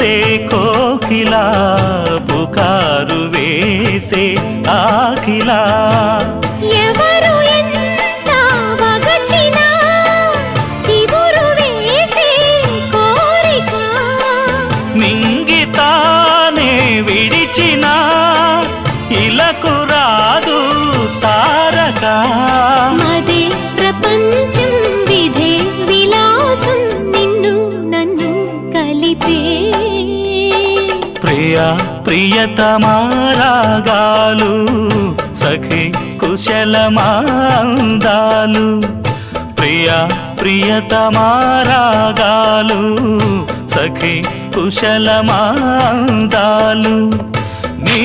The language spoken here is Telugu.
చేసే కోకిలా పుకారు వేసే ఆకిలా ఎవరు ఎంత వగచినా చిగురు వేసే కోరిక నింగితానే విడిచిన ఇలకు రాదు తారక మదే ప్రపంచం విధే విలాసం నిన్ను నన్ను కలిపే ప్రియా ప్రియతమారాగాలు సఖి కుశలమాందాలు ప్రియా ప్రియతమారాగాలు సఖి కుశలమాందాలు నీ